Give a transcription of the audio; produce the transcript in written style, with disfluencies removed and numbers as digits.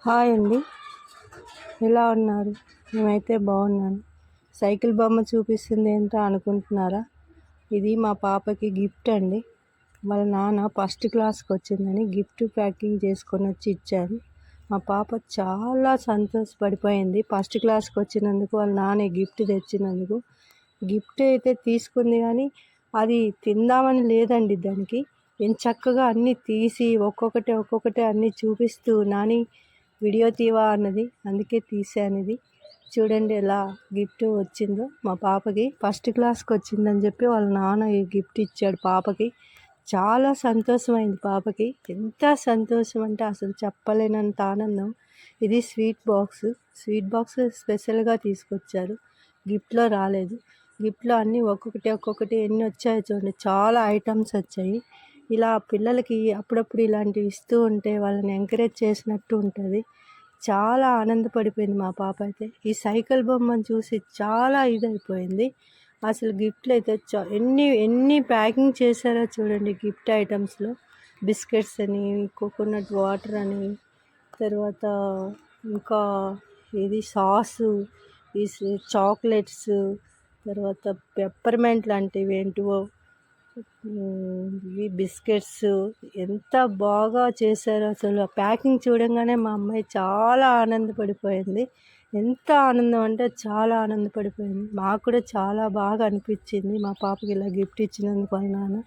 Hi అండి, ఎలా ఉన్నారు? మేమైతే బాగున్నాను. సైకిల్ బొమ్మ చూపిస్తుంది ఏంటో అనుకుంటున్నారా? ఇది మా పాపకి గిఫ్ట్ అండి. వాళ్ళ నాన్న ఫస్ట్ క్లాస్కి వచ్చిందని గిఫ్ట్ ప్యాకింగ్ చేసుకొని వచ్చి ఇచ్చారు. మా పాప చాలా సంతోషపడిపోయింది ఫస్ట్ క్లాస్కి వచ్చినందుకు, వాళ్ళ నాన్న గిఫ్ట్ తెచ్చినందుకు. గిఫ్ట్ అయితే తీసుకుంది కానీ అది తిందామని లేదండి. దానికి చక్కగా అన్నీ తీసి ఒక్కొక్కటి అన్నీ చూపిస్తూ, నాని వీడియో తీవా అన్నది, అందుకే తీసాను. ఇది చూడండి ఎలా గిఫ్ట్ వచ్చిందో. మా పాపకి ఫస్ట్ క్లాస్కి వచ్చిందని చెప్పి వాళ్ళ నాన్న ఈ గిఫ్ట్ ఇచ్చాడు పాపకి. చాలా సంతోషమైంది పాపకి. ఎంత సంతోషం అంటే అసలు చెప్పలేనంత ఆనందం. ఇది స్వీట్ బాక్స్ స్పెషల్గా తీసుకొచ్చారు, గిఫ్ట్లో రాలేదు. గిఫ్ట్లో అన్నీ ఒక్కొక్కటి ఎన్ని వచ్చాయో చూడండి, చాలా ఐటమ్స్ వచ్చాయి. ఇలా పిల్లలకి అప్పుడప్పుడు ఇలాంటివి ఇస్తూ ఉంటే వాళ్ళని ఎంకరేజ్ చేసినట్టు ఉంటుంది. చాలా ఆనందపడిపోయింది మా పాప అయితే. ఈ సైకిల్ బొమ్మను చూసి చాలా ఇదైపోయింది. అసలు గిఫ్ట్లు అయితే ఎన్ని ప్యాకింగ్ చేశారో చూడండి. గిఫ్ట్ ఐటమ్స్లో బిస్కెట్స్ అని, కోకోనట్ వాటర్ అని, తర్వాత ఇంకా ఇది సాసు, ఈ చాక్లెట్స్, తర్వాత పెప్పర్మెంట్ లాంటివి ఏంటివో, ఇవి బిస్కెట్స్. ఎంత బాగా చేశారో అసలు. ఆ ప్యాకింగ్ చూడంగానే మా అమ్మాయి చాలా ఆనందపడిపోయింది. ఎంత ఆనందం అంటే చాలా ఆనందపడిపోయింది. మాకు కూడా చాలా బాగా అనిపించింది మా పాపకి ఇలా గిఫ్ట్ ఇచ్చినందుకు వాళ్ళ నాన్న.